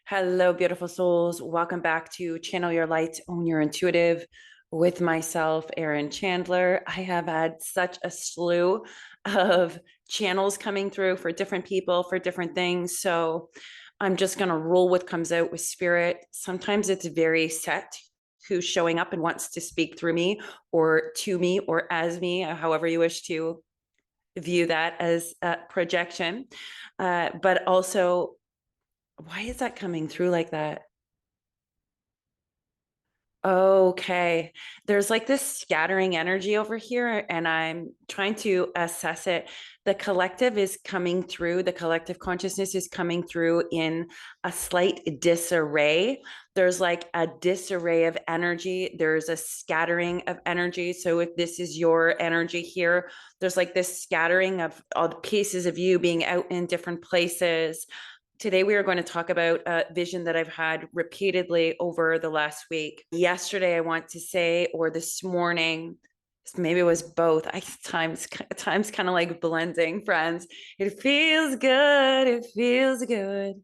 Hello, beautiful souls. Welcome back to Channel Your Light, Own Your Intuitive with myself, Erin Chandler. I have had such a slew of channels coming through for different people, for different things. So I'm just going to roll what comes out with spirit. Sometimes it's very set who's showing up and wants to speak through me or to me or as me, however you wish to view that as a projection. But also, why is that coming through like that? Okay. There's like this scattering energy over here, and I'm trying to assess it. The collective is coming through, the collective consciousness is coming through in a slight disarray. There's like a disarray of energy, there's a scattering of energy. So if this is your energy here, there's like this scattering of all the pieces of you being out in different places. Today, we are going to talk about a vision that I've had repeatedly over the last week. Yesterday, I want to say, or this morning, maybe it was both. Time's kind of like blending, friends. It feels good. It feels good.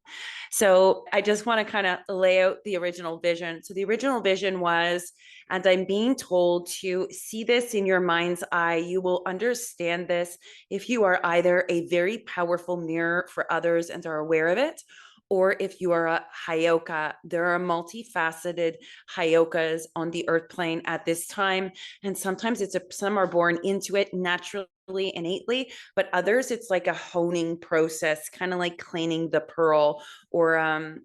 So I just want to kind of lay out the original vision. So the original vision was, and I'm being told to see this in your mind's eye. You will understand this if you are either a very powerful mirror for others and are aware of it, or if you are a hyoka. There are multifaceted hyokas on the earth plane at this time, and sometimes some are born into it naturally, innately, but others it's like a honing process, kind of like cleaning the pearl, or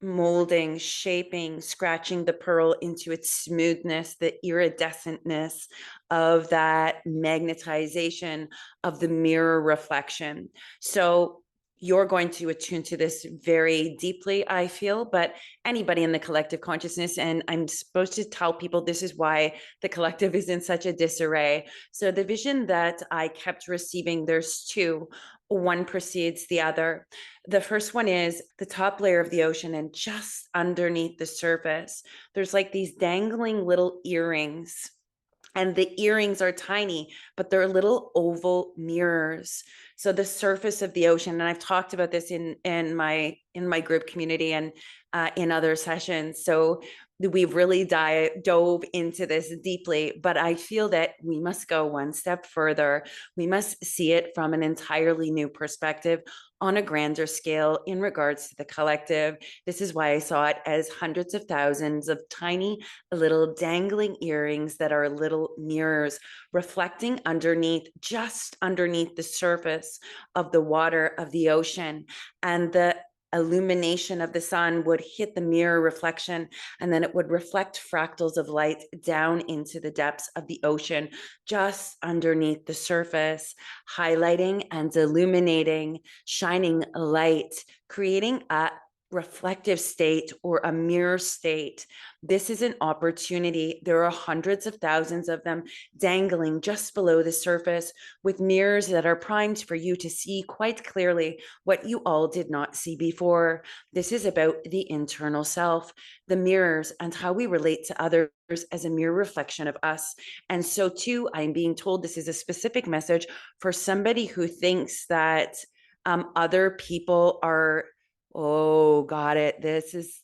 molding, shaping, scratching the pearl into its smoothness, the iridescentness of that magnetization of the mirror reflection. So you're going to attune to this very deeply, I feel, but anybody in the collective consciousness, and I'm supposed to tell people this is why the collective is in such a disarray. So the vision that I kept receiving, there's two, one precedes the other. The first one is the top layer of the ocean, and just underneath the surface, there's like these dangling little earrings. And the earrings are tiny, but they're little oval mirrors. So the surface of the ocean, and I've talked about this in my group community and in other sessions. So we've really dove into this deeply, but I feel that we must go one step further. We must see it from an entirely new perspective on a grander scale in regards to the collective. This is why I saw it as hundreds of thousands of tiny little dangling earrings that are little mirrors reflecting underneath, just underneath the surface of the water of the ocean. And the illumination of the sun would hit the mirror reflection, and then it would reflect fractals of light down into the depths of the ocean, just underneath the surface, highlighting and illuminating, shining light, creating a reflective state or a mirror state. This is an opportunity. There are hundreds of thousands of them dangling just below the surface with mirrors that are primed for you to see quite clearly what you all did not see before. This is about the internal self, the mirrors, and how we relate to others as a mere reflection of us. And so too, I'm being told this is a specific message for somebody who thinks that other people are. Oh, got it. This is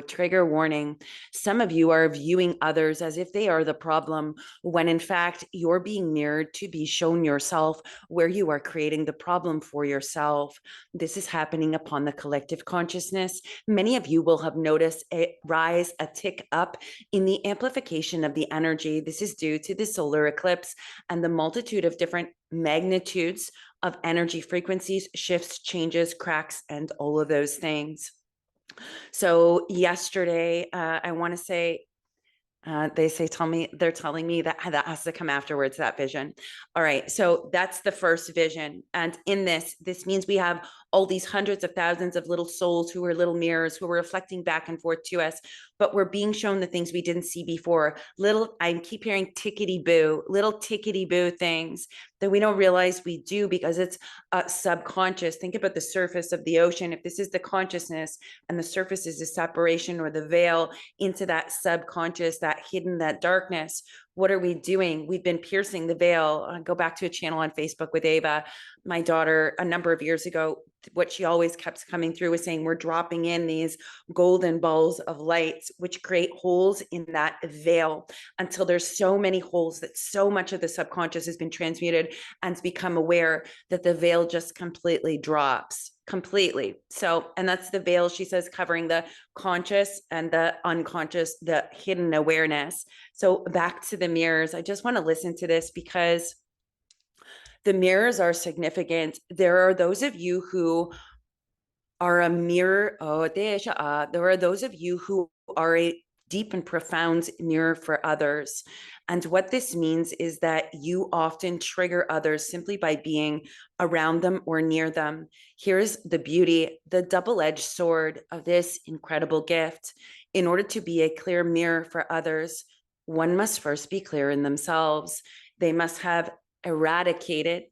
trigger warning. Some of you are viewing others as if they are the problem, when in fact you're being mirrored to be shown yourself where you are creating the problem for yourself. This is happening upon the collective consciousness. Many of you will have noticed a rise, a tick up in the amplification of the energy. This is due to the solar eclipse and the multitude of different magnitudes of energy frequencies, shifts, changes, cracks, and all of those things. So yesterday, I want to say, they're telling me that that has to come afterwards, that vision. All right. So that's the first vision. And in this means we have all these hundreds of thousands of little souls who are little mirrors who are reflecting back and forth to us, but we're being shown the things we didn't see before. I keep hearing tickety boo, little tickety boo things that we don't realize we do because it's subconscious. Think about the surface of the ocean. If this is the consciousness and the surface is the separation or the veil into that subconscious, that hidden, that darkness, what are we doing? We've been piercing the veil. I go back to a channel on Facebook with Ava, my daughter, a number of years ago. What she always kept coming through was saying, we're dropping in these golden balls of light, which create holes in that veil until there's so many holes that so much of the subconscious has been transmuted and become aware that the veil just completely drops completely. So, and that's the veil, she says, covering the conscious and the unconscious, the hidden awareness. So back to the mirrors, I just want to listen to this because the mirrors are significant. There are those of you who are a mirror. Oh, there are those of you who are a deep and profound mirror for others. And what this means is that you often trigger others simply by being around them or near them. Here's the beauty, the double-edged sword of this incredible gift. In order to be a clear mirror for others, one must first be clear in themselves. They must have eradicated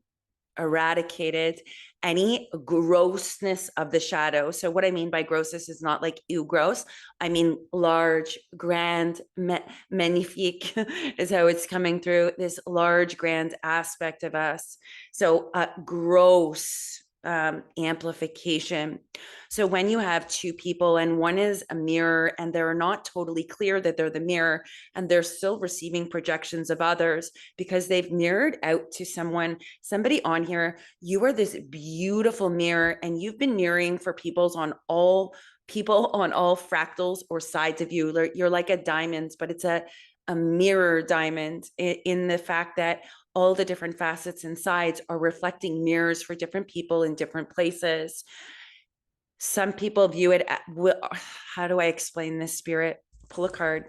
any grossness of the shadow. So what I mean by grossness is not like ew gross. I mean large, grand, magnifique is how it's coming through, this large, grand aspect of us. So gross amplification. So when you have two people and one is a mirror and they're not totally clear that they're the mirror and they're still receiving projections of others because they've mirrored out to somebody on here, you are this beautiful mirror and you've been mirroring for people on all fractals or sides of you. You're like a diamond, but it's a mirror diamond in the fact that all the different facets and sides are reflecting mirrors for different people in different places. Some people view it, how do I explain this, Spirit? Pull a card.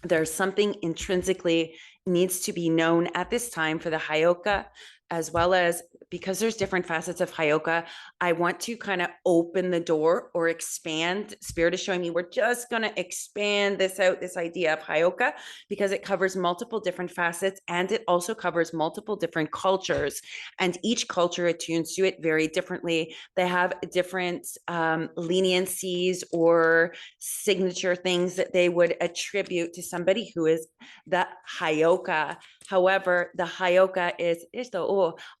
There's something intrinsically needs to be known at this time for the hyoka, as well as because there's different facets of hyoka, I want to kind of open the door or expand. Spirit is showing me we're just going to expand this out, this idea of hyoka, because it covers multiple different facets and it also covers multiple different cultures. And each culture attunes to it very differently. They have different leniencies or signature things that they would attribute to somebody who is the hyoka. However, the hyoka is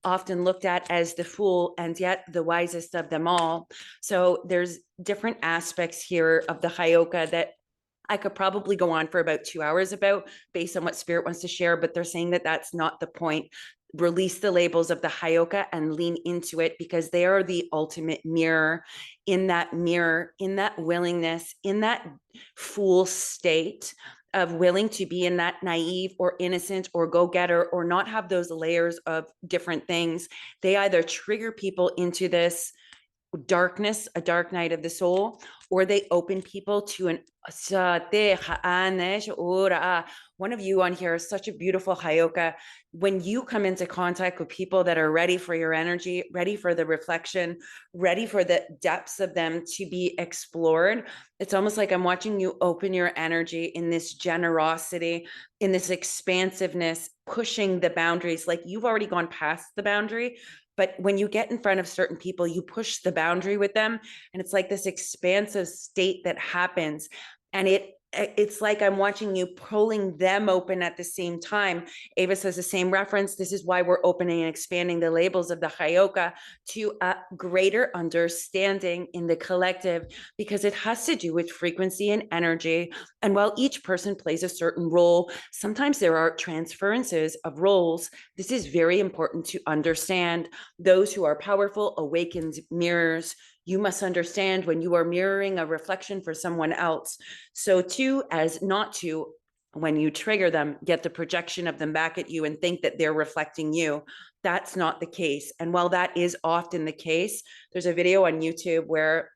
often looked at as the fool and yet the wisest of them all. So there's different aspects here of the hyoka that I could probably go on for about 2 hours about based on what Spirit wants to share, but they're saying that that's not the point. Release the labels of the hyoka and lean into it because they are the ultimate mirror, in that willingness, in that fool state of willing to be in that naive or innocent or go-getter or not have those layers of different things. They either trigger people into this darkness, a dark night of the soul, or they open people to an one of you on here is such a beautiful hyoka. When you come into contact with people that are ready for your energy, ready for the reflection, ready for the depths of them to be explored, it's almost like I'm watching you open your energy in this generosity, in this expansiveness, pushing the boundaries. Like you've already gone past the boundary, but when you get in front of certain people, you push the boundary with them. And it's like this expansive state that happens. And it's like I'm watching you pulling them open at the same time. Ava says the same reference. This is why we're opening and expanding the labels of the hyoka to a greater understanding in the collective, because it has to do with frequency and energy. And while each person plays a certain role, sometimes there are transferences of roles. This is very important to understand. Those who are powerful, awakened mirrors, you must understand when you are mirroring a reflection for someone else. So too, as not to, when you trigger them, get the projection of them back at you and think that they're reflecting you. That's not the case. And while that is often the case, there's a video on YouTube where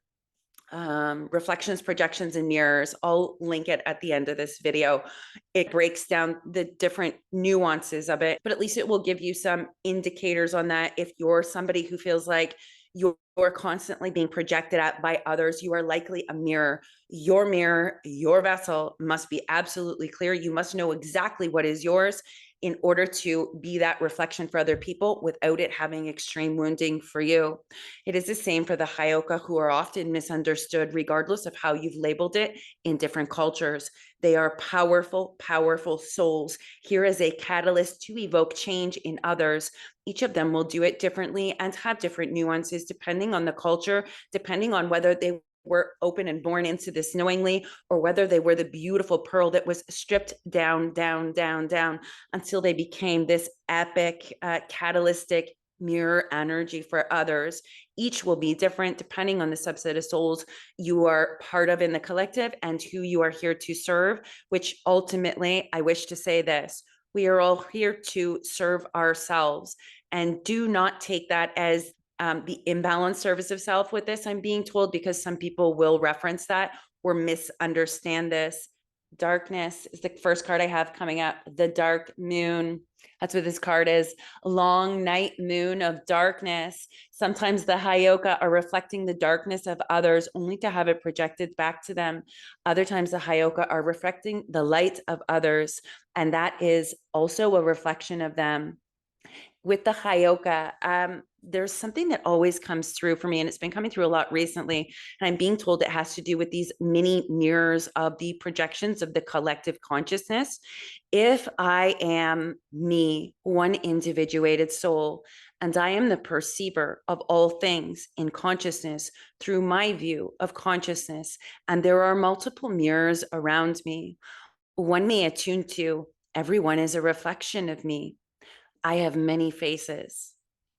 reflections, projections, and mirrors, I'll link it at the end of this video. It breaks down the different nuances of it, but at least it will give you some indicators on that if you're somebody who feels like you're constantly being projected at by others. You are likely a mirror. Your vessel must be absolutely clear. You must know exactly what is yours in order to be that reflection for other people without it having extreme wounding for you. It is the same for the hyoka, who are often misunderstood regardless of how you've labeled it in different cultures. They are powerful, powerful souls here as a catalyst to evoke change in others. Each of them will do it differently and have different nuances depending on the culture, depending on whether they were open and born into this knowingly, or whether they were the beautiful pearl that was stripped down, down, down, down until they became this epic, catalytic mirror energy for others. Each will be different depending on the subset of souls you are part of in the collective and who you are here to serve, which ultimately, I wish to say this, we are all here to serve ourselves, and do not take that as the imbalanced service of self with this, I'm being told, because some people will reference that or misunderstand this. Darkness is the first card I have coming up. The dark moon. That's what this card is. Long night moon of darkness. Sometimes the hyoka are reflecting the darkness of others only to have it projected back to them. Other times the hyoka are reflecting the light of others, and that is also a reflection of them. With the hyoka, there's something that always comes through for me, and it's been coming through a lot recently. And I'm being told it has to do with these mini mirrors of the projections of the collective consciousness. If I am me, one individuated soul, and I am the perceiver of all things in consciousness through my view of consciousness, and there are multiple mirrors around me, one may attune to everyone is a reflection of me. I have many faces,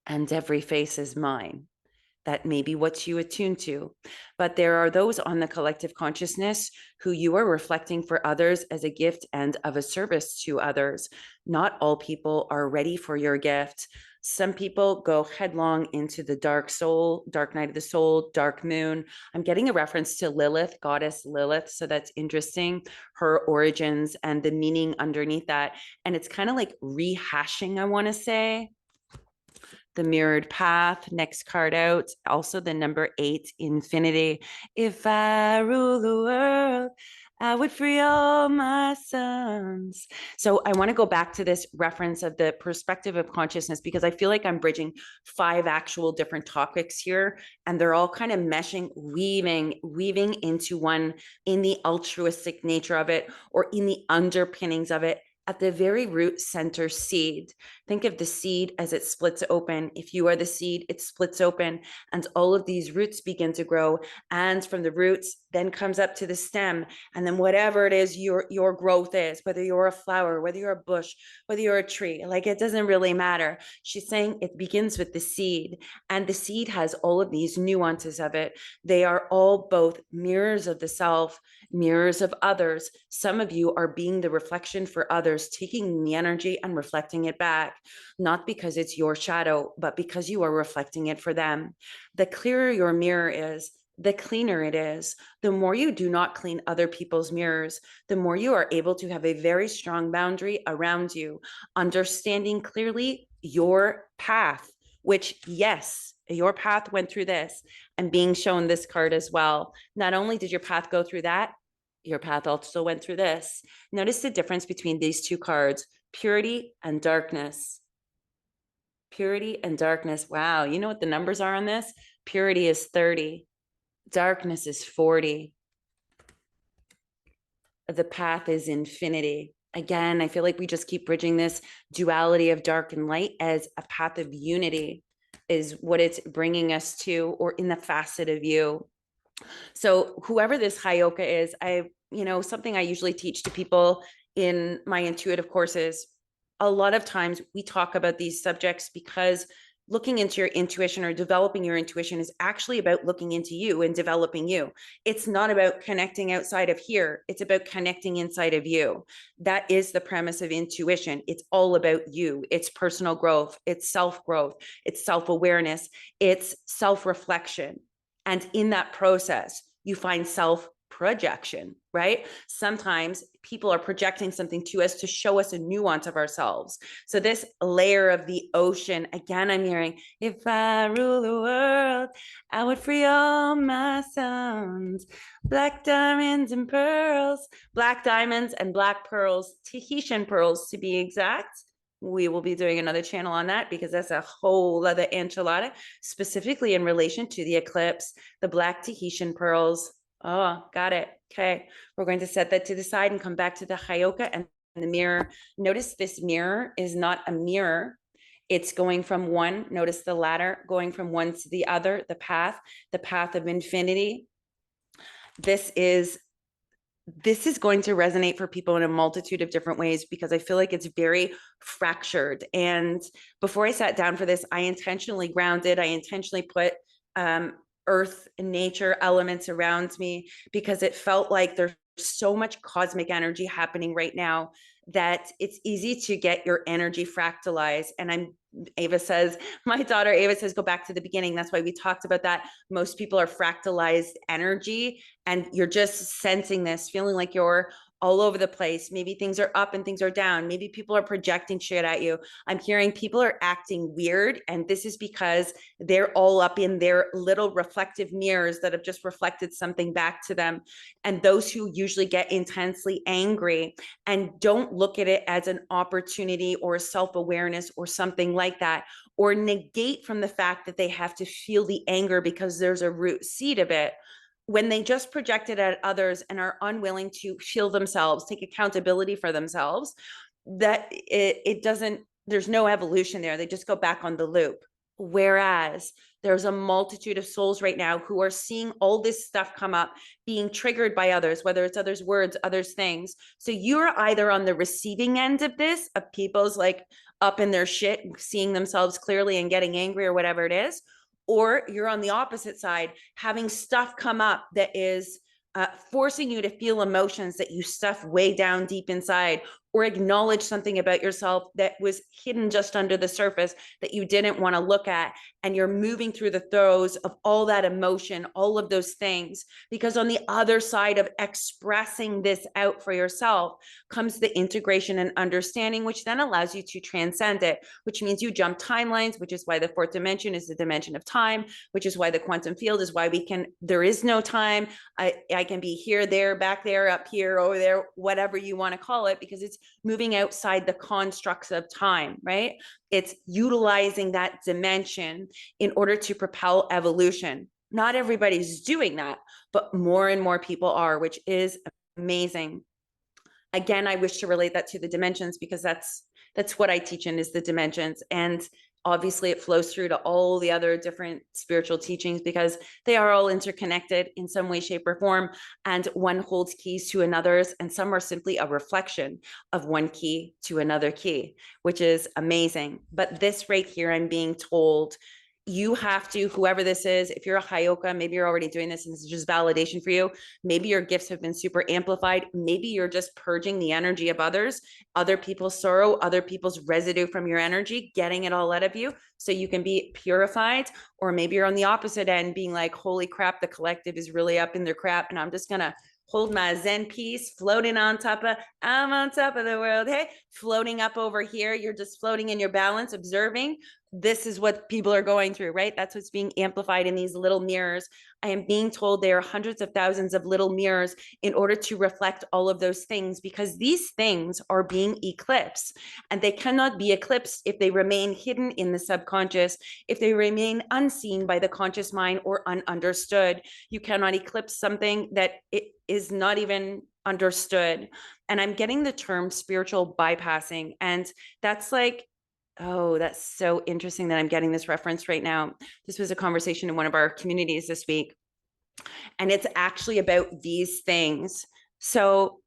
and every face is mine. That may be what you attune to. But there are those on the collective consciousness who you are reflecting for others as a gift and of a service to others. Not all people are ready for your gift. Some people go headlong into the dark soul, dark night of the soul, dark moon. I'm getting a reference to Lilith, goddess Lilith. So that's interesting, her origins and the meaning underneath that. And it's kind of like rehashing, I want to say. The mirrored path, next card out, also the number 8, infinity. If I rule the world, I would free all my sons. So I want to go back to this reference of the perspective of consciousness, because I feel like I'm bridging 5 actual different topics here, and they're all kind of meshing, weaving into one in the altruistic nature of it, or in the underpinnings of it, at the very root center seed. Think of the seed as it splits open. If you are the seed, it splits open, and all of these roots begin to grow. And from the roots then comes up to the stem. And then whatever it is your growth is, whether you're a flower, whether you're a bush, whether you're a tree, like, it doesn't really matter. She's saying it begins with the seed, and the seed has all of these nuances of it. They are all both mirrors of the self, mirrors of others. Some of you are being the reflection for others, taking the energy and reflecting it back, not because it's your shadow, but because you are reflecting it for them. The clearer your mirror is, the cleaner it is. The more you do not clean other people's mirrors, the more you are able to have a very strong boundary around you, understanding clearly your path, which, yes, your path went through this. I'm being shown this card as well. Not only did your path go through that, your path also went through this. Notice the difference between these two cards: purity and darkness. Purity and darkness. Wow. You know what the numbers are on this? Purity is 30. Darkness is 40. The path is infinity. Again, I feel like we just keep bridging this duality of dark and light as a path of unity is what it's bringing us to, or in the facet of you. So whoever this hyoka is, something I usually teach to people in my intuitive courses, a lot of times we talk about these subjects because looking into your intuition or developing your intuition is actually about looking into you and developing you. It's not about connecting outside of here. It's about connecting inside of you. That is the premise of intuition. It's all about you. It's personal growth. It's self-growth. It's self-awareness. It's self-reflection. And in that process, you find self projection, right? Sometimes people are projecting something to us to show us a nuance of ourselves. So this layer of the ocean, again, I'm hearing, if I rule the world, I would free all my sons, black diamonds and pearls, black diamonds and black pearls, Tahitian pearls to be exact. We will be doing another channel on that because that's a whole other enchilada, specifically in relation to the eclipse, the black Tahitian pearls. Oh, got it. Okay. We're going to set that to the side and come back to the hyoka and the mirror. Notice this mirror is not a mirror. It's going from one, notice the ladder, going from one to the other, the path of infinity. This is going to resonate for people in a multitude of different ways because I feel like it's very fractured. And before I sat down for this, I intentionally grounded, I intentionally put earth and nature elements around me because it felt like there's so much cosmic energy happening right now that it's easy to get your energy fractalized. And Ava says, my daughter Ava says, go back to the beginning. That's why we talked about that. Most people are fractalized energy and you're just sensing this, feeling like you're all over the place. Maybe things are up and things are down. Maybe people are projecting shit at you. I'm hearing people are acting weird. And this is because they're all up in their little reflective mirrors that have just reflected something back to them. And those who usually get intensely angry and don't look at it as an opportunity or self-awareness or something like that, or negate from the fact that they have to feel the anger because there's a root seed of it, when they just project it at others and are unwilling to feel themselves, take accountability for themselves, that it doesn't, there's no evolution there. They just go back on the loop. Whereas there's a multitude of souls right now who are seeing all this stuff come up, being triggered by others, whether it's others' words, others' things. So you're either on the receiving end of this, of people's like up in their shit, seeing themselves clearly and getting angry or whatever it is, or you're on the opposite side, having stuff come up that is forcing you to feel emotions that you stuff way down deep inside, or acknowledge something about yourself that was hidden just under the surface that you didn't want to look at. And you're moving through the throes of all that emotion, all of those things, because on the other side of expressing this out for yourself comes the integration and understanding, which then allows you to transcend it, which means you jump timelines, which is why the fourth dimension is the dimension of time, which is why the quantum field is why there is no time. I can be here, there, back there, up here, over there, whatever you want to call it, because it's moving outside the constructs of time, right? It's utilizing that dimension in order to propel evolution. Not everybody's doing that, but more and more people are, which is amazing. Again, I wish to relate that to the dimensions because that's what I teach in, is the dimensions. And obviously it flows through to all the other different spiritual teachings because they are all interconnected in some way, shape, or form. And one holds keys to another's, and some are simply a reflection of one key to another key, which is amazing. But this right here, I'm being told, you have to, whoever this is, if you're a hyoka, maybe you're already doing this and this is just validation for you. Maybe your gifts have been super amplified. Maybe you're just purging the energy of others, other people's sorrow, other people's residue from your energy, getting it all out of you so you can be purified. Or maybe you're on the opposite end being like, holy crap, the collective is really up in their crap. And I'm just going to hold my Zen piece, floating on top of, I'm on top of the world. Hey, floating up over here. You're just floating in your balance, observing. This is what people are going through, right? That's what's being amplified in these little mirrors. I am being told there are hundreds of thousands of little mirrors in order to reflect all of those things, because these things are being eclipsed, and they cannot be eclipsed if they remain hidden in the subconscious, if they remain unseen by the conscious mind or ununderstood. You cannot eclipse something that it is not even understood. And I'm getting the term spiritual bypassing, and that's like, oh, that's so interesting that I'm getting this reference right now. This was a conversation in one of our communities this week, and it's actually about these things. So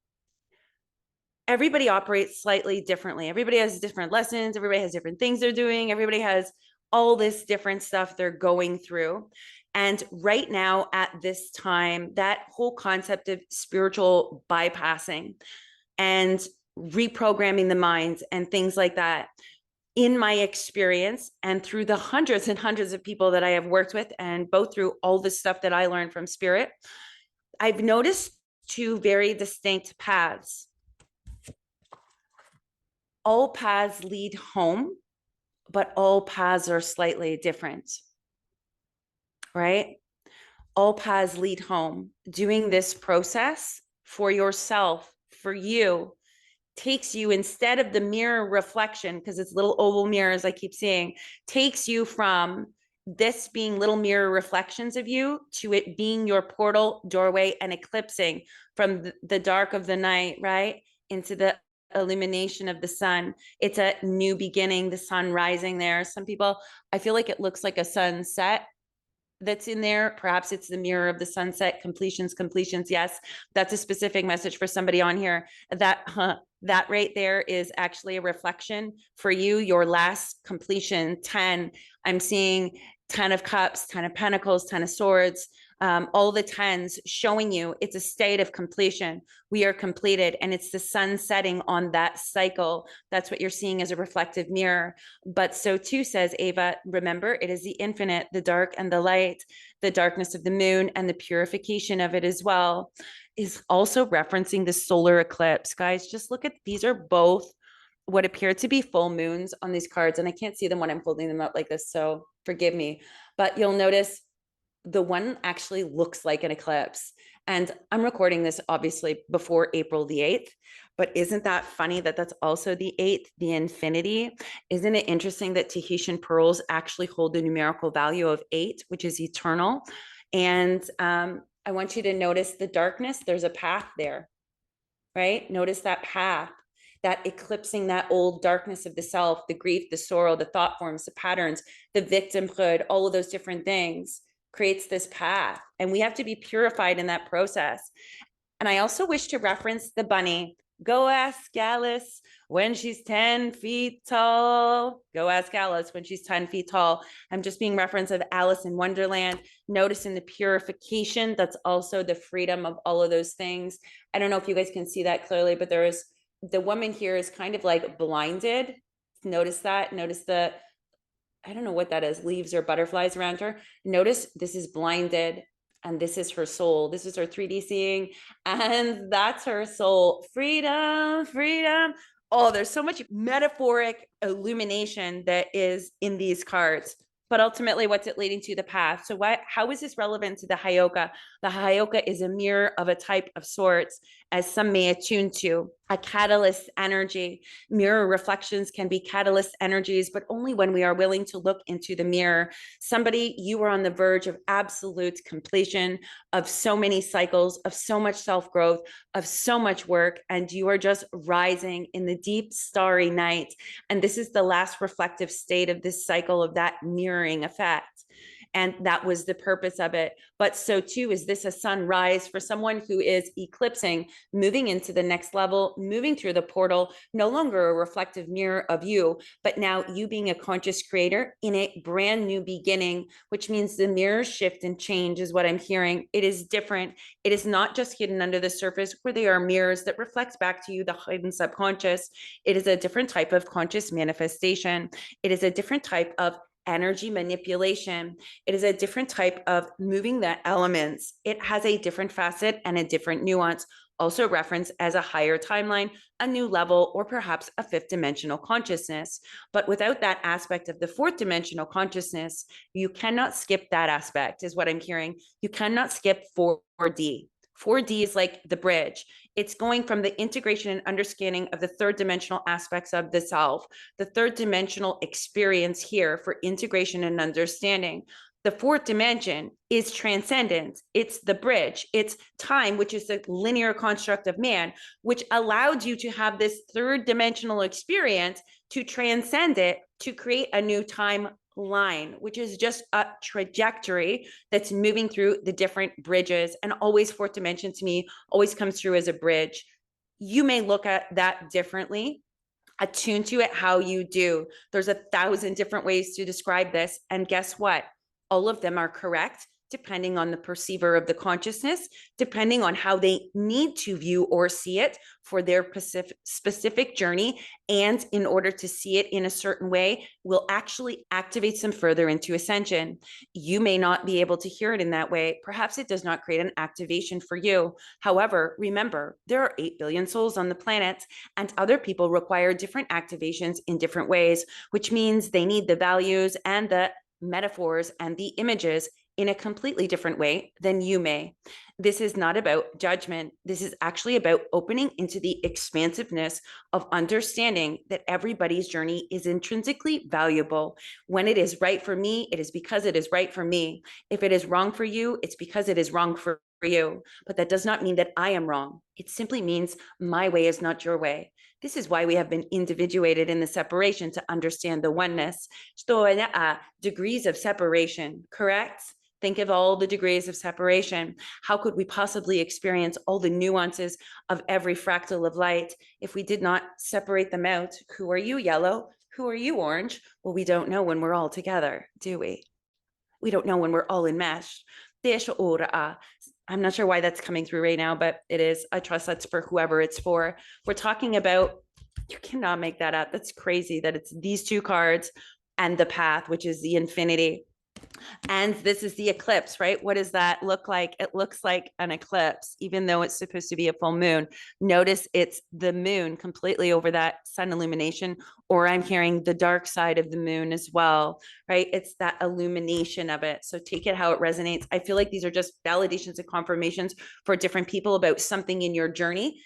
everybody operates slightly differently. Everybody has different lessons. Everybody has different things they're doing. Everybody has all this different stuff they're going through. And right now at this time, that whole concept of spiritual bypassing and reprogramming the mind and things like that, in my experience and through the hundreds and hundreds of people that I have worked with, and both through all the stuff that I learned from spirit, I've noticed two very distinct paths. All paths lead home, but all paths are slightly different, right? All paths lead home. Doing this process for yourself, for you, takes you, instead of the mirror reflection, because it's little oval mirrors I keep seeing, takes you from this being little mirror reflections of you to it being your portal, doorway, and eclipsing from the dark of the night, right, into the illumination of the sun. It's a new beginning, the sun rising there. Some people, I feel like it looks like a sunset that's in there. Perhaps it's the mirror of the sunset. Completions. Yes, that's a specific message for somebody on here. That right there is actually a reflection for you. Your last completion, 10. I'm seeing 10 of cups, 10 of pentacles, 10 of swords, all the 10s showing you it's a state of completion. We are completed, and it's the sun setting on that cycle. That's what you're seeing as a reflective mirror. But so too, says Ava, remember, it is the infinite, the dark and the light, the darkness of the moon and the purification of it as well, is also referencing the solar eclipse. Guys, just look at, these are both what appear to be full moons on these cards, and I can't see them when I'm holding them up like this, so forgive me. But you'll notice the one actually looks like an eclipse. And I'm recording this obviously before April the 8th, but isn't that funny that that's also the 8th, the infinity? Isn't it interesting that Tahitian pearls actually hold the numerical value of 8, which is eternal? And I want you to notice the darkness. There's a path there, right? Notice that path, that eclipsing that old darkness of the self, the grief, the sorrow, the thought forms, the patterns, the victimhood, all of those different things creates this path. And we have to be purified in that process. And I also wish to reference the bunny. Go ask Alice when she's 10 feet tall. Go ask Alice when she's 10 feet tall. I'm just being reference of Alice in Wonderland. Noticing the purification. That's also the freedom of all of those things. I don't know if you guys can see that clearly, but there is, the woman here is kind of like blinded. Notice that. Notice the, I don't know what that is, leaves or butterflies around her. Notice this is blinded, and this is her soul. This is her 3D seeing, and that's her soul. Freedom, freedom. Oh, there's so much metaphoric illumination that is in these cards. But ultimately, what's it leading to? The path. So how is this relevant to the Heyoka? The Heyoka is a mirror of a type of sorts, as some may attune to, a catalyst energy. Mirror reflections can be catalyst energies, but only when we are willing to look into the mirror. Somebody, you are on the verge of absolute completion of so many cycles, of so much self-growth, of so much work, and you are just rising in the deep starry night. And this is the last reflective state of this cycle of that mirroring effect. And that was the purpose of it. But so too, is this a sunrise for someone who is eclipsing, moving into the next level, moving through the portal, no longer a reflective mirror of you, but now you being a conscious creator in a brand new beginning, which means the mirrors shift and change is what I'm hearing. It is different. It is not just hidden under the surface where they are mirrors that reflects back to you, the hidden subconscious. It is a different type of conscious manifestation. It is a different type of energy manipulation. It is a different type of moving the elements. It has a different facet and a different nuance, also referenced as a higher timeline, a new level, or perhaps a fifth dimensional consciousness. But without that aspect of the fourth dimensional consciousness, you cannot skip that aspect, is what I'm hearing. You cannot skip 4D. 4D is like the bridge. It's going from the integration and understanding of the third dimensional aspects of the self, the third dimensional experience here for integration and understanding. The fourth dimension is transcendence. It's the bridge. It's time, which is the linear construct of man, which allowed you to have this third dimensional experience to transcend it, to create a new time line, which is just a trajectory that's moving through the different bridges. And always fourth dimension to me always comes through as a bridge. You may look at that differently, attune to it how you do. There's 1,000 different ways to describe this. And guess what? All of them are correct depending on the perceiver of the consciousness, depending on how they need to view or see it for their specific journey. And in order to see it in a certain way, will actually activate them further into ascension. You may not be able to hear it in that way. Perhaps it does not create an activation for you. However, remember, there are 8 billion souls on the planet, and other people require different activations in different ways, which means they need the values and the metaphors and the images in a completely different way than you may. This is not about judgment. This is actually about opening into the expansiveness of understanding that everybody's journey is intrinsically valuable. When it is right for me, it is because it is right for me. If it is wrong for you, it's because it is wrong for you. But that does not mean that I am wrong. It simply means my way is not your way. This is why we have been individuated in the separation to understand the oneness. Degrees of separation, correct? Think of all the degrees of separation. How could we possibly experience all the nuances of every fractal of light if we did not separate them out? Who are you, yellow? Who are you, orange? Well, we don't know when we're all together, do we? We don't know when we're all enmeshed. I'm not sure why that's coming through right now, but it is. I trust that's for whoever it's for. We're talking about, you cannot make that up. That's crazy that it's these two cards and the path, which is the infinity. And this is the eclipse, right? What does that look like? It looks like an eclipse, even though it's supposed to be a full moon. Notice it's the moon completely over that sun illumination, or I'm hearing the dark side of the moon as well, right? It's that illumination of it. So take it how it resonates. I feel like these are just validations and confirmations for different people about something in your journey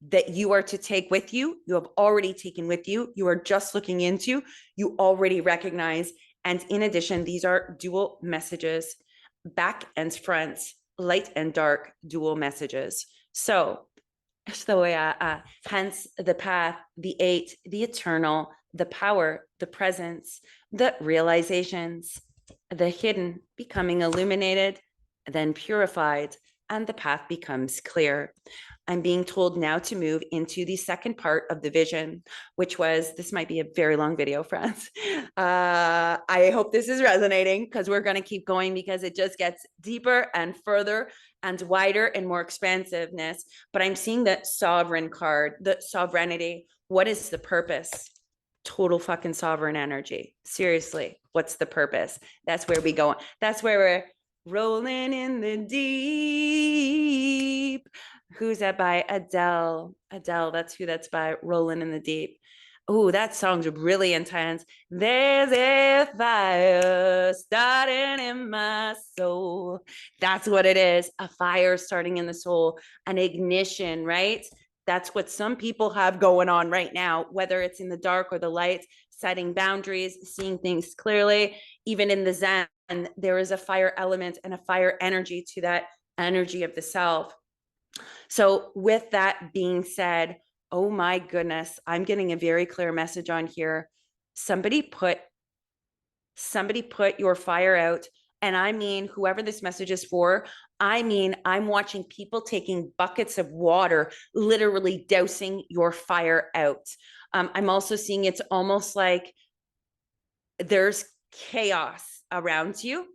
that you are to take with you. You have already taken with you. You are just looking into, you already recognize. And in addition, these are dual messages, back and front, light and dark dual messages. So hence the path, the 8, the eternal, the power, the presence, the realizations, the hidden becoming illuminated, then purified, and the path becomes clear. I'm being told now to move into the second part of the vision, which was, this might be a very long video, friends. I hope this is resonating because we're going to keep going because it just gets deeper and further and wider and more expansiveness. But I'm seeing that sovereign card, the sovereignty. What is the purpose? Total fucking sovereign energy. Seriously, what's the purpose? That's where we go. That's where we're rolling in the deep. Who's that by? Adele. Adele, that's who that's by. Rolling in the Deep. Oh, that song's really intense. There's a fire starting in my soul. That's what it is. A fire starting in the soul, an ignition, right? That's what some people have going on right now, whether it's in the dark or the light, setting boundaries, seeing things clearly. Even in the Zen, there is a fire element and a fire energy to that energy of the self. So with that being said, oh my goodness, I'm getting a very clear message on here. Somebody put your fire out. And I mean, whoever this message is for, I mean, I'm watching people taking buckets of water, literally dousing your fire out. I'm also seeing it's almost like there's chaos around you.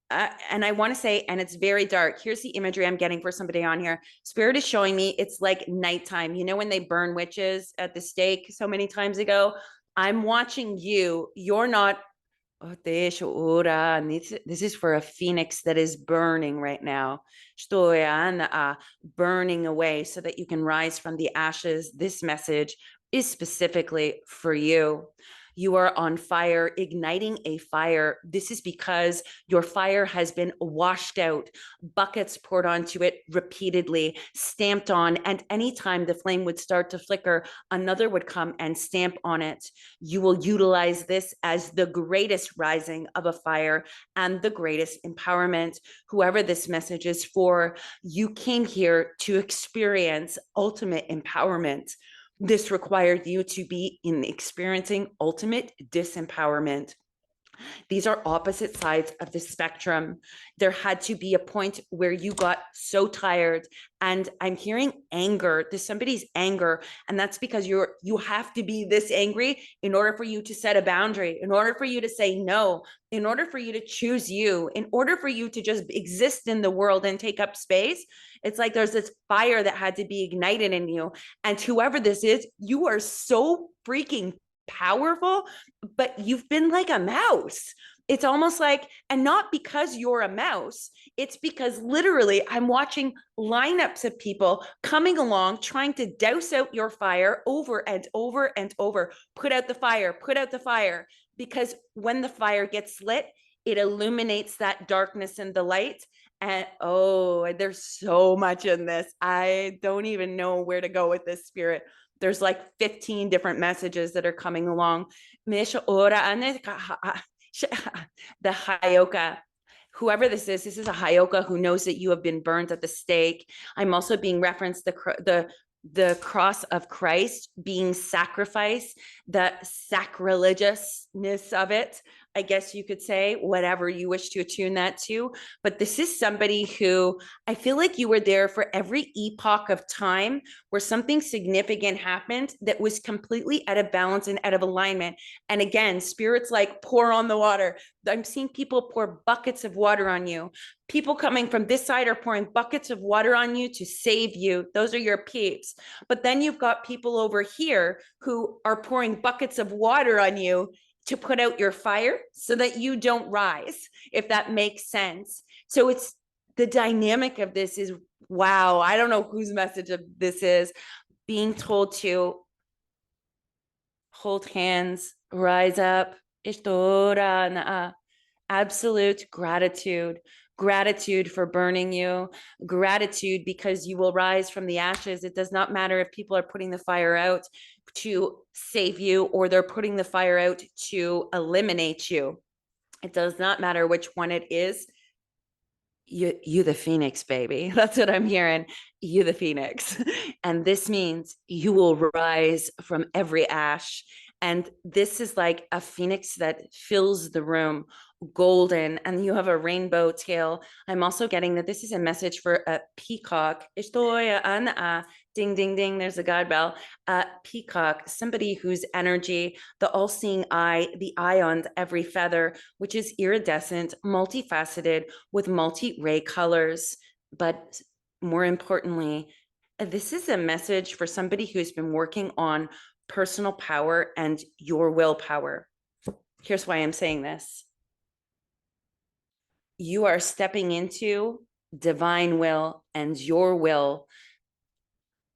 And I want to say, and it's very dark. Here's the imagery I'm getting for somebody on here. Spirit is showing me it's like nighttime. You know, when they burn witches at the stake so many times ago, I'm watching you. You're not. This is for a phoenix that is burning right now. Burning away so that you can rise from the ashes. This message is specifically for you. You are on fire, igniting a fire. This is because your fire has been washed out, buckets poured onto it repeatedly, stamped on, and anytime the flame would start to flicker, another would come and stamp on it. You will utilize this as the greatest rising of a fire and the greatest empowerment. Whoever this message is for, you came here to experience ultimate empowerment. This required you to be in experiencing ultimate disempowerment. These are opposite sides of the spectrum. There had to be a point where you got so tired, and I'm hearing anger. There's somebody's anger, and that's because you have to be this angry in order for you to set a boundary, in order for you to say no, in order for you to choose you, in order for you to just exist in the world and take up space. It's like there's this fire that had to be ignited in you. And whoever this is, you are so freaking powerful, but you've been like a mouse. It's almost like, and not because you're a mouse, it's because literally I'm watching lineups of people coming along, trying to douse out your fire over and over and over. Put out the fire, put out the fire. Because when the fire gets lit, it illuminates that darkness and the light. And oh, there's so much in this. I don't even know where to go with this, spirit. There's like 15 different messages that are coming along. The Heyoka. Whoever this is a Heyoka who knows that you have been burned at the stake. I'm also being referenced the cross of Christ being sacrificed, the sacrilegiousness of it, I guess you could say, whatever you wish to attune that to. But this is somebody who I feel like you were there for every epoch of time where something significant happened that was completely out of balance and out of alignment. And again, spirits like pour on the water. I'm seeing people pour buckets of water on you. People coming from this side are pouring buckets of water on you to save you. Those are your peeps. But then you've got people over here who are pouring buckets of water on you to put out your fire so that you don't rise, if that makes sense. So it's the dynamic of this is, wow, I don't know whose message of this is, being told to hold hands, rise up, absolute gratitude. Gratitude for burning you, gratitude because you will rise from the ashes. It does not matter if people are putting the fire out to save you or they're putting the fire out to eliminate you. It does not matter which one it is. You the phoenix, baby. That's what I'm hearing. You the phoenix. And this means you will rise from every ash. And this is like a phoenix that fills the room, golden, and you have a rainbow tail. I'm also getting that this is a message for a peacock. Ding, ding, ding. There's a God bell. Peacock, somebody whose energy, the all-seeing eye, the eye on every feather, which is iridescent, multifaceted, with multi-ray colors. But more importantly, this is a message for somebody who's been working on personal power and your willpower. Here's why I'm saying this. You are stepping into divine will and your will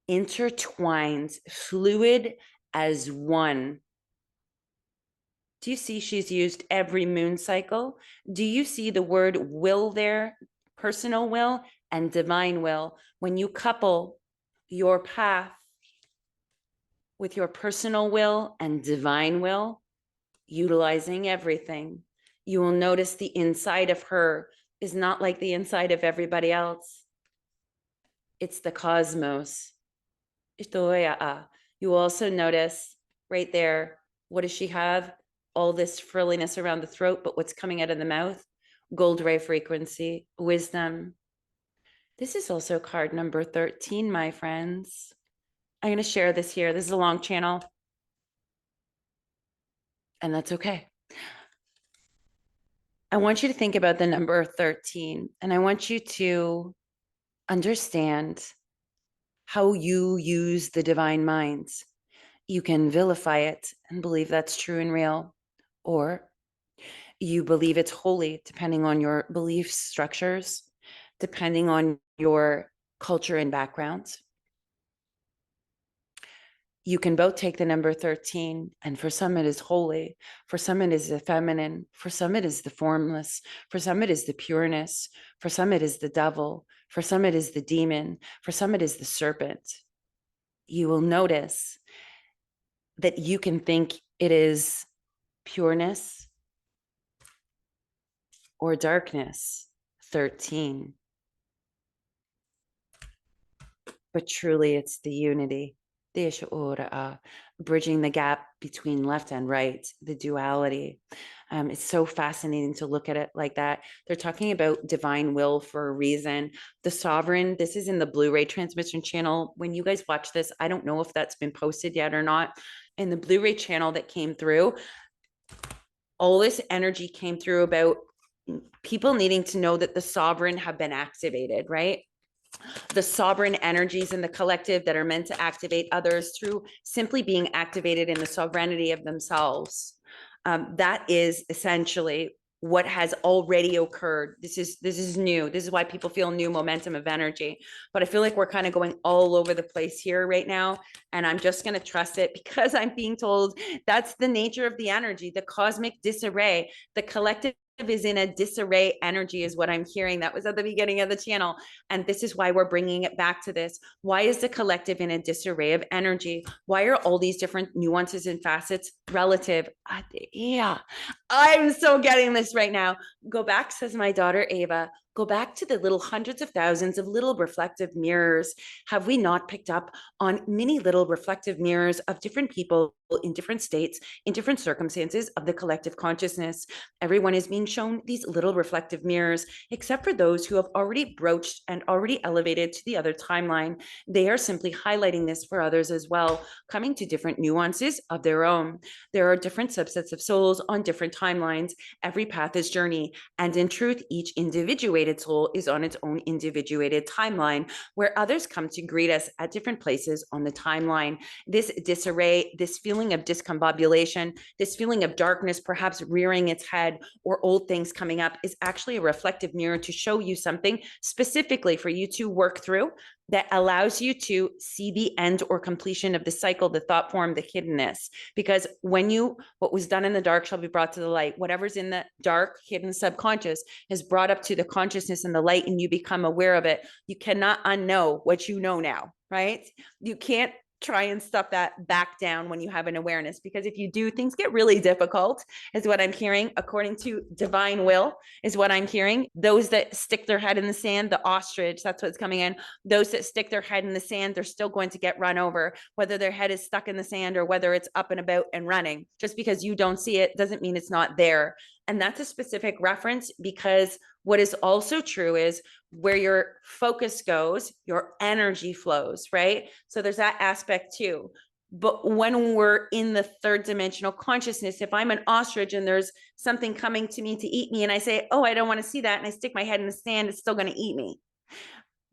intertwined, fluid as one. Do you see she's used every moon cycle? Do you see the word will there? Personal will and divine will. When you couple your path with your personal will and divine will, utilizing everything, you will notice the inside of her is not like the inside of everybody else. It's the cosmos. You also notice right there, what does she have? All this frilliness around the throat, but what's coming out of the mouth? Gold ray frequency, wisdom. This is also card number 13, my friends. I'm going to share this here. This is a long channel. And that's okay. I want you to think about the number 13, and I want you to understand how you use the divine mind. You can vilify it and believe that's true and real, or you believe it's holy, depending on your belief structures, depending on your culture and background. You can both take the number 13, and for some it is holy, for some it is the feminine, for some it is the formless, for some it is the pureness, for some it is the devil, for some it is the demon, for some it is the serpent. You will notice that you can think it is pureness or darkness, 13. But truly it's the unity, bridging the gap between left and right, the duality. It's so fascinating to look at it like that. They're talking about divine will for a reason. The sovereign, this is in the Blu-ray transmission channel. When you guys watch this, I don't know if that's been posted yet or not. In the Blu-ray channel that came through, all this energy came through about people needing to know that the sovereign have been activated, right? The sovereign energies in the collective that are meant to activate others through simply being activated in the sovereignty of themselves. That is essentially what has already occurred. This is new. This is why people feel new momentum of energy. But I feel like we're kind of going all over the place here right now. And I'm just going to trust it because I'm being told that's the nature of the energy, the cosmic disarray, the collective is in a disarray energy is what I'm hearing. That was at the beginning of the channel. And this is why we're bringing it back to this. Why is the collective in a disarray of energy? Why are all these different nuances and facets relative? Yeah, I'm so getting this right now. Go back, says my daughter Ava. Go back to the little hundreds of thousands of little reflective mirrors. Have we not picked up on many little reflective mirrors of different people in different states, in different circumstances of the collective consciousness? Everyone is being shown these little reflective mirrors, except for those who have already broached and already elevated to the other timeline. They are simply highlighting this for others as well, coming to different nuances of their own. There are different subsets of souls on different timelines. Every path is journey. And in truth, each individuated soul is on its own individuated timeline, where others come to greet us at different places on the timeline. This disarray, this feeling of discombobulation, this feeling of darkness perhaps rearing its head, or old things coming up, is actually a reflective mirror to show you something specifically for you to work through that allows you to see the end or completion of the cycle, the thought form, the hiddenness. Because what was done in the dark shall be brought to the light. Whatever's in the dark, hidden, subconscious is brought up to the consciousness and the light, and you become aware of it. You cannot unknow what you know now, right? You can't try and stuff that back down when you have an awareness, because if you do, things get really difficult, is what I'm hearing. According to divine will is what I'm hearing. Those that stick their head in the sand, the ostrich, that's what's coming in. Those that stick their head in the sand, they're still going to get run over, whether their head is stuck in the sand or whether it's up and about and running. Just because you don't see it doesn't mean it's not there. And that's a specific reference, because what is also true is where your focus goes, your energy flows, right? So there's that aspect too. But when we're in the third dimensional consciousness, if I'm an ostrich and there's something coming to me to eat me and I say, oh, I don't want to see that, and I stick my head in the sand, it's still going to eat me.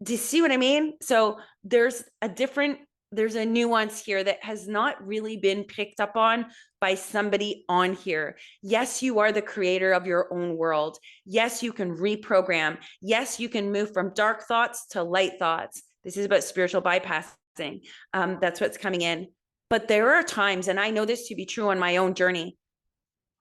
Do you see what I mean? So there's a nuance here that has not really been picked up on by somebody on here. Yes, you are the creator of your own world. Yes, you can reprogram. Yes, you can move from dark thoughts to light thoughts. This is about spiritual bypassing. That's what's coming in. But there are times, and I know this to be true on my own journey,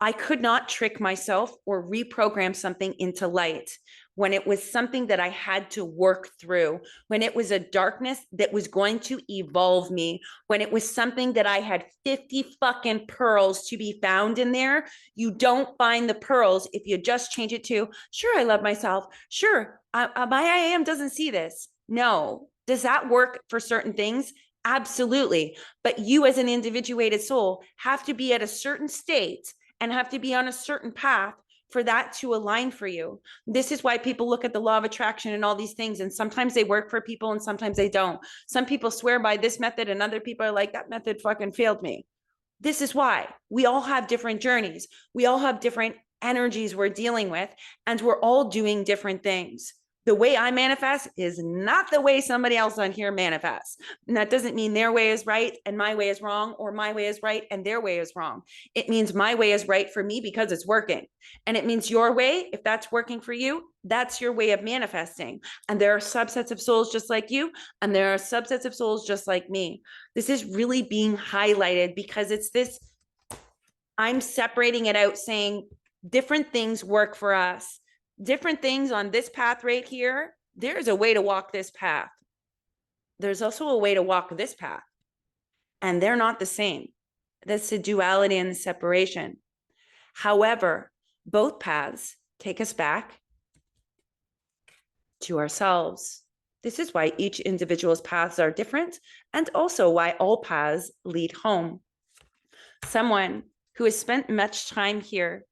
I could not trick myself or reprogram something into light when it was something that I had to work through, when it was a darkness that was going to evolve me, when it was something that I had 50 fucking pearls to be found in there. You don't find the pearls if you just change it to, sure, I love myself. Sure, my I am doesn't see this. No. Does that work for certain things? Absolutely. But you as an individuated soul have to be at a certain state and have to be on a certain path for that to align for you. This is why people look at the law of attraction and all these things, and sometimes they work for people and sometimes they don't. Some people swear by this method and other people are like, that method fucking failed me. This is why we all have different journeys. We all have different energies we're dealing with, and we're all doing different things. The way I manifest is not the way somebody else on here manifests. And that doesn't mean their way is right and my way is wrong, or my way is right and their way is wrong. It means my way is right for me because it's working. And it means your way, if that's working for you, that's your way of manifesting. And there are subsets of souls just like you, and there are subsets of souls just like me. This is really being highlighted because it's this, I'm separating it out, saying different things work for us. Different things on this path right here. There's a way to walk this path. There's also a way to walk this path. And they're not the same. That's the duality and the separation. However, both paths take us back to ourselves. This is why each individual's paths are different, and also why all paths lead home. Someone who has spent much time here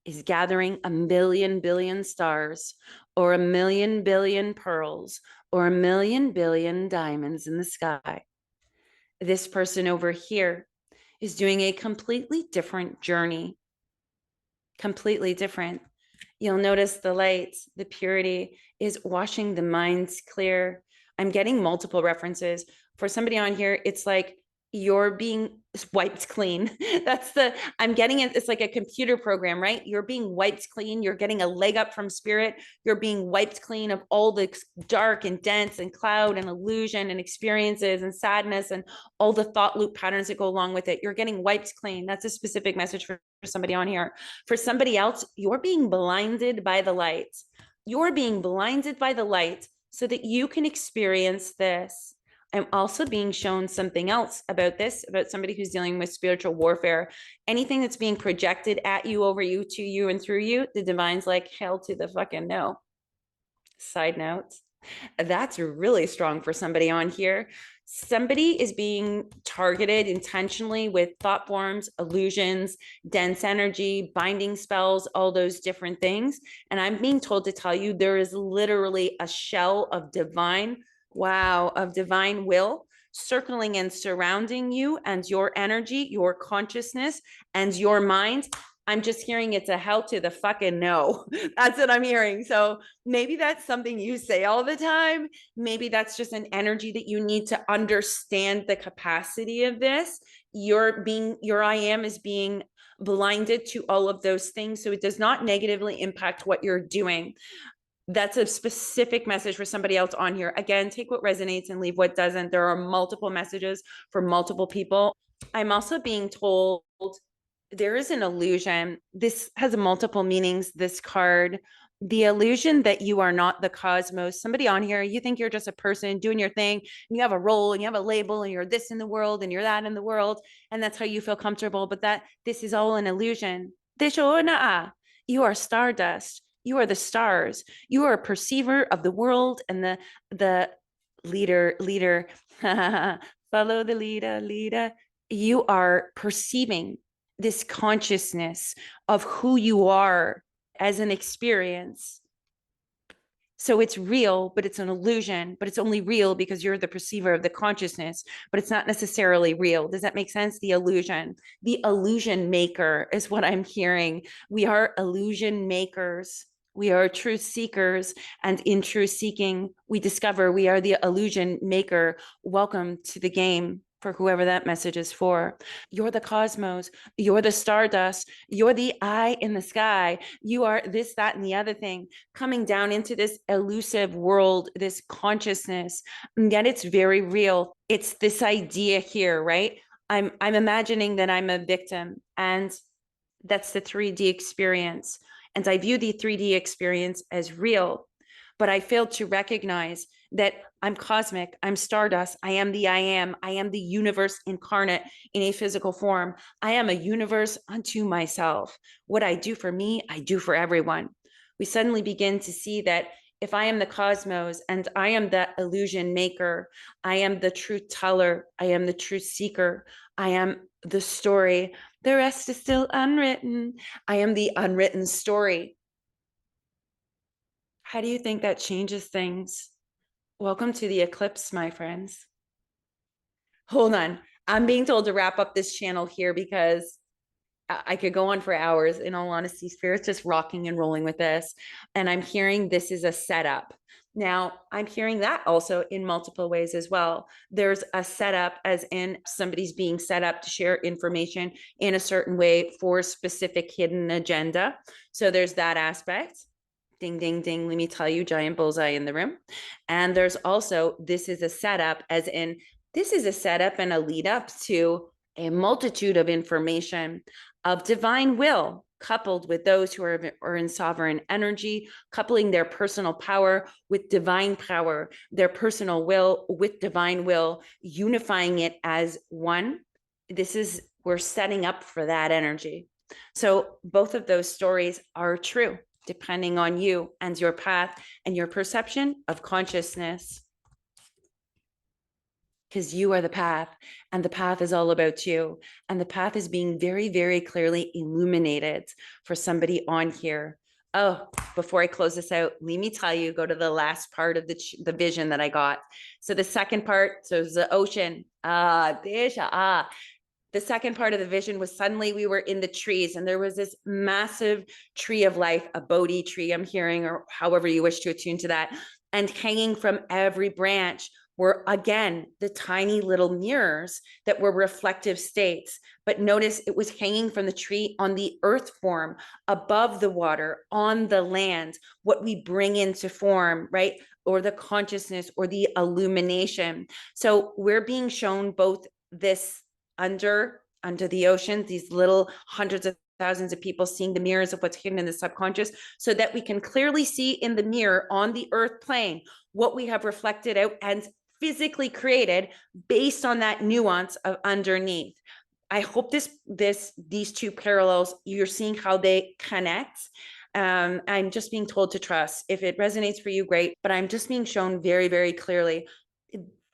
is gathering a million billion stars, or a million billion pearls, or a million billion diamonds in the sky. This person over here is doing a completely different journey, completely different. You'll notice the light, the purity is washing the minds clear. I'm getting multiple references. For somebody on here, it's like you're being wiped clean. I'm getting it. It's like a computer program, right? You're being wiped clean. You're getting a leg up from spirit. You're being wiped clean of all the dark and dense and cloud and illusion and experiences and sadness and all the thought loop patterns that go along with it. You're getting wiped clean. That's a specific message for somebody on here. For somebody else, you're being blinded by the light. You're being blinded by the light so that you can experience this. I'm also being shown something else about this, about somebody who's dealing with spiritual warfare. Anything that's being projected at you, over you, to you, and through you, the divine's like, hell to the fucking no. Side note, that's really strong for somebody on here. Somebody is being targeted intentionally with thought forms, illusions, dense energy, binding spells, all those different things. And I'm being told to tell you there is literally a shell of divine, of divine will circling and surrounding you and your energy, your consciousness, and your mind. I'm just hearing it's a hell to the fucking no. That's what I'm hearing. So maybe that's something you say all the time. Maybe that's just an energy that you need to understand the capacity of this. Your I am is being blinded to all of those things. So it does not negatively impact what you're doing. That's a specific message for somebody else on here. Again, take what resonates and leave what doesn't. There are multiple messages for multiple people. I'm also being told there is an illusion. This has multiple meanings, this card. The illusion that you are not the cosmos. Somebody on here, you think you're just a person doing your thing, and you have a role and you have a label and you're this in the world and you're that in the world, and that's how you feel comfortable, but that this is all an illusion. You are stardust. You are the stars. You are a perceiver of the world and the leader. Follow the leader. You are perceiving this consciousness of who you are as an experience. So it's real, but it's an illusion, but it's only real because you're the perceiver of the consciousness, but it's not necessarily real. Does that make sense? The illusion maker is what I'm hearing. We are illusion makers. We are truth seekers, and in truth seeking, we discover we are the illusion maker. Welcome to the game. For whoever that message is for. You're the cosmos. You're the stardust. You're the eye in the sky. You are this, that, and the other thing coming down into this elusive world, this consciousness. And yet it's very real. It's this idea here, right? I'm imagining that I'm a victim, and that's the 3D experience. And I view the 3D experience as real, but I failed to recognize that I'm cosmic, I'm stardust, I am the universe incarnate in a physical form. I am a universe unto myself. What I do for me, I do for everyone. We suddenly begin to see that if I am the cosmos and I am the illusion maker, I am the truth teller, I am the truth seeker, I am the story. The rest is still unwritten. I am the unwritten story. How do you think that changes things? Welcome to the eclipse, my friends. Hold on. I'm being told to wrap up this channel here because I could go on for hours. In all honesty, Spirit's just rocking and rolling with this. And I'm hearing this is a setup. Now, I'm hearing that also in multiple ways as well. There's a setup, as in somebody's being set up to share information in a certain way for a specific hidden agenda. So there's that aspect. Ding, ding, ding. Let me tell you, giant bullseye in the room. And there's also, this is a setup, as in, this is a setup and a lead up to a multitude of information of divine will, coupled with those who are in sovereign energy, coupling their personal power with divine power, their personal will with divine will, unifying it as one. We're setting up for that energy. So both of those stories are true, depending on you and your path and your perception of consciousness. because you are the path, and the path is all about you. And the path is being very, very clearly illuminated for somebody on here. Oh, before I close this out, let me tell you, go to the last part of the vision that I got. So the second part, so it's the ocean. The second part of the vision was suddenly we were in the trees, and there was this massive tree of life, a Bodhi tree, I'm hearing, or however you wish to attune to that. And hanging from every branch were, again, the tiny little mirrors that were reflective states. But notice it was hanging from the tree on the earth form, above the water, on the land, what we bring into form, right? Or the consciousness or the illumination. So we're being shown both this under the ocean, these little hundreds of thousands of people seeing the mirrors of what's hidden in the subconscious, so that we can clearly see in the mirror on the earth plane what we have reflected out and physically created based on that nuance of underneath. I hope these two parallels, you're seeing how they connect. I'm just being told to trust. If it resonates for you, great, but I'm just being shown very, very clearly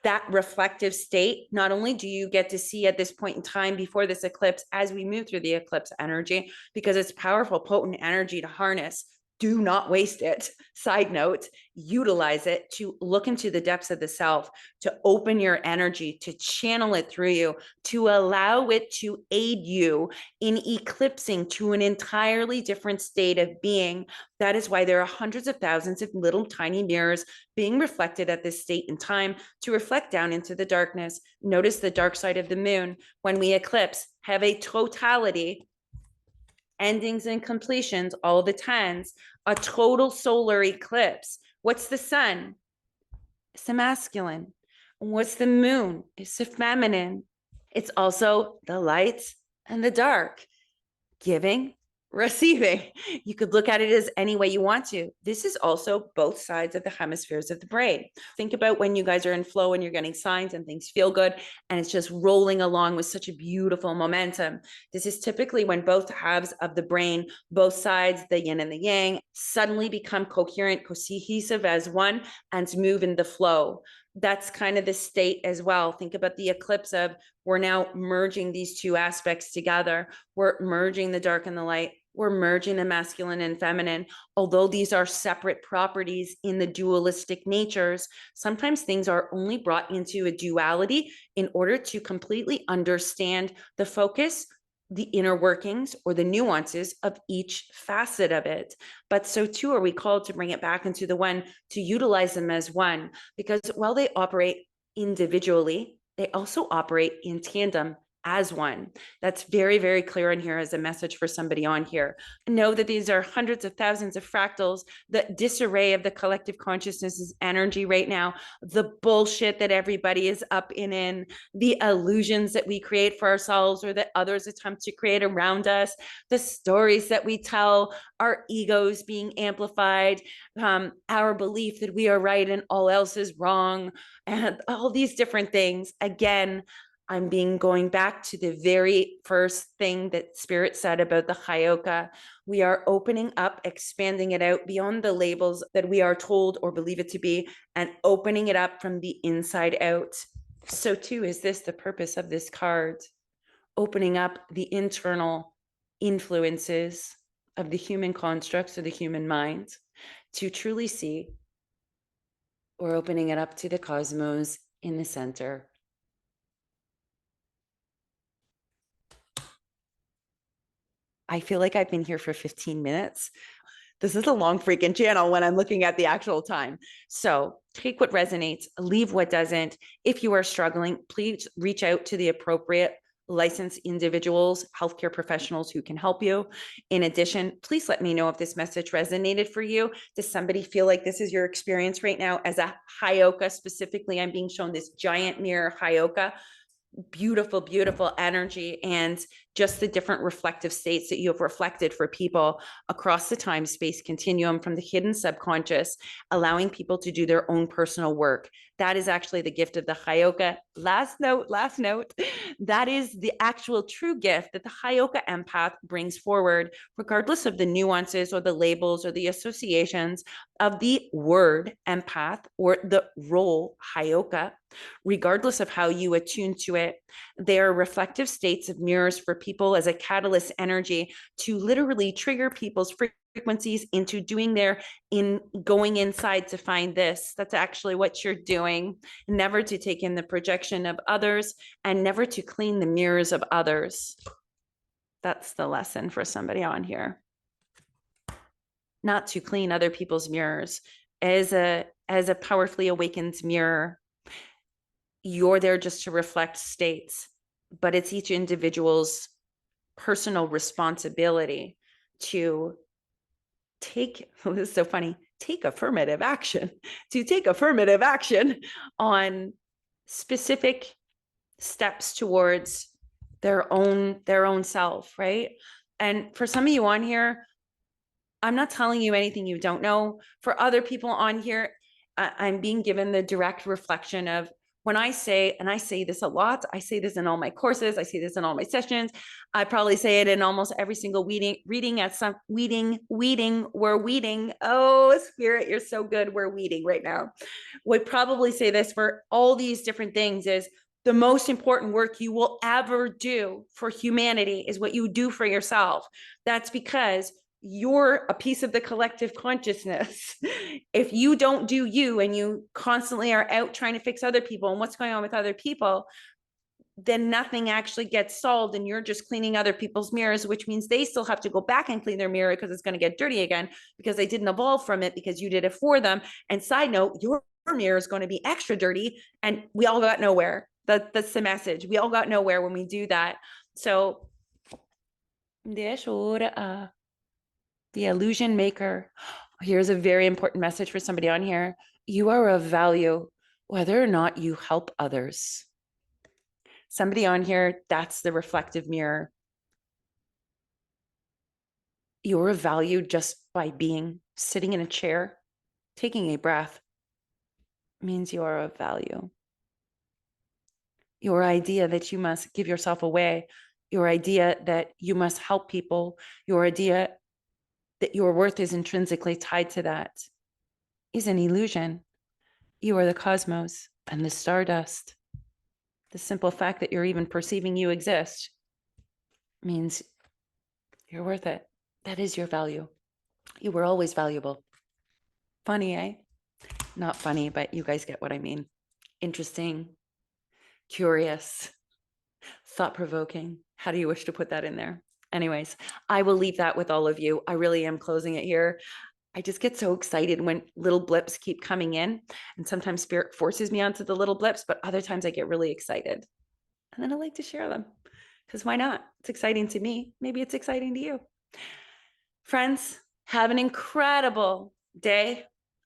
that reflective state. Not only do you get to see at this point in time before this eclipse, as we move through the eclipse energy, because it's powerful, potent energy to harness, do not waste it. Side note, utilize it to look into the depths of the self, to open your energy, to channel it through you, to allow it to aid you in eclipsing to an entirely different state of being. That is why there are hundreds of thousands of little tiny mirrors being reflected at this state in time to reflect down into the darkness. Notice the dark side of the moon. When we eclipse, have a totality, endings and completions, all the tens, a total solar eclipse. What's the sun? It's the masculine. What's the moon? It's the feminine. It's also the light and the dark, giving, receiving. You could look at it as any way you want to. This is also both sides of the hemispheres of the brain. Think about when you guys are in flow and you're getting signs and things feel good and it's just rolling along with such a beautiful momentum. This is typically when both halves of the brain, both sides, the yin and the yang, suddenly become coherent, cohesive as one and move in the flow. That's kind of the state as well. Think about the eclipse of, we're now merging these two aspects together. We're merging the dark and the light. We're merging the masculine and feminine. Although these are separate properties in the dualistic natures, sometimes things are only brought into a duality in order to completely understand the focus, the inner workings, or the nuances of each facet of it. But so too are we called to bring it back into the one, to utilize them as one, because while they operate individually, they also operate in tandem as one. That's very, very clear in here as a message for somebody on here. Know that these are hundreds of thousands of fractals, the disarray of the collective consciousness's energy right now, the bullshit that everybody is up in, the illusions that we create for ourselves or that others attempt to create around us, the stories that we tell, our egos being amplified, our belief that we are right and all else is wrong, and all these different things. Again, I'm going back to the very first thing that Spirit said about the Heyoka. We are opening up, expanding it out beyond the labels that we are told or believe it to be, and opening it up from the inside out. So too is this the purpose of this card, opening up the internal influences of the human constructs or the human mind to truly see, or opening it up to the cosmos in the center. I feel like I've been here for 15 minutes. This is a long freaking channel when I'm looking at the actual time. So take what resonates, leave what doesn't. If you are struggling, please reach out to the appropriate licensed individuals, healthcare professionals who can help you. In addition, please let me know if this message resonated for you. Does somebody feel like this is your experience right now as a hyoka? Specifically, I'm being shown this giant mirror hyoka. Beautiful, beautiful energy, and just the different reflective states that you have reflected for people across the time space continuum from the hidden subconscious, allowing people to do their own personal work. That is actually the gift of the Heyoka. Last note, that is the actual true gift that the Heyoka empath brings forward, regardless of the nuances or the labels or the associations of the word empath or the role hyoka, regardless of how you attune to it. They are reflective states of mirrors for people as a catalyst energy to literally trigger people's frequencies into going inside to find this. That's actually what you're doing. Never to take in the projection of others and never to clean the mirrors of others. That's the lesson for somebody on here. Not to clean other people's mirrors. As a powerfully awakened mirror, you're there just to reflect states, but it's each individual's personal responsibility to take, oh, this is so funny, take affirmative action, to take affirmative action on specific steps towards their own self, right? And for some of you on here, I'm not telling you anything you don't know. For other people on here, I'm being given the direct reflection of when I say, and I say this a lot, I say this in all my courses, I say this in all my sessions, I probably say it in almost every single reading at some we're weeding. Oh, Spirit, you're so good. We're weeding right now. Would probably say this for all these different things is the most important work you will ever do for humanity is what you do for yourself. That's because you're a piece of the collective consciousness. If you don't do you and you constantly are out trying to fix other people and what's going on with other people, then nothing actually gets solved and you're just cleaning other people's mirrors, which means they still have to go back and clean their mirror because it's going to get dirty again because they didn't evolve from it because you did it for them. And side note, your mirror is going to be extra dirty and we all got nowhere. That's the message. We all got nowhere when we do that. So the illusion maker. Here's a very important message for somebody on here. You are of value, whether or not you help others. Somebody on here, that's the reflective mirror. You're of value just by being sitting in a chair, taking a breath means you are of value. Your idea that you must give yourself away, your idea that you must help people, your idea that your worth is intrinsically tied to that is an illusion. You are the cosmos and the stardust. The simple fact that you're even perceiving you exist means you're worth it. That is your value. You were always valuable. Funny, eh? Not funny, but you guys get what I mean. Interesting, curious, thought-provoking. How do you wish to put that in there? Anyways, I will leave that with all of you. I really am closing it here. I just get so excited when little blips keep coming in, and sometimes Spirit forces me onto the little blips, but other times I get really excited. And then I like to share them because why not? It's exciting to me. Maybe it's exciting to you. Friends, have an incredible day.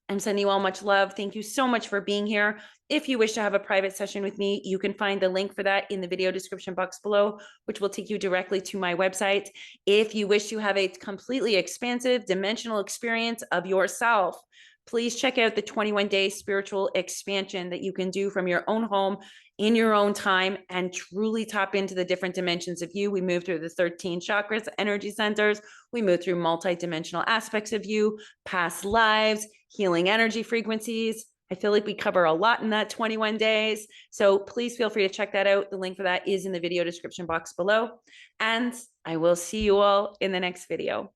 I'm sending you all much love. Thank you so much for being here. If you wish to have a private session with me, you can find the link for that in the video description box below, which will take you directly to my website. If you wish to have a completely expansive dimensional experience of yourself, please check out the 21-day spiritual expansion that you can do from your own home in your own time and truly tap into the different dimensions of you. We move through the 13 chakras, energy centers. We move through multi-dimensional aspects of you, past lives, healing energy frequencies. I feel like we cover a lot in that 21 days. So please feel free to check that out. The link for that is in the video description box below. And I will see you all in the next video.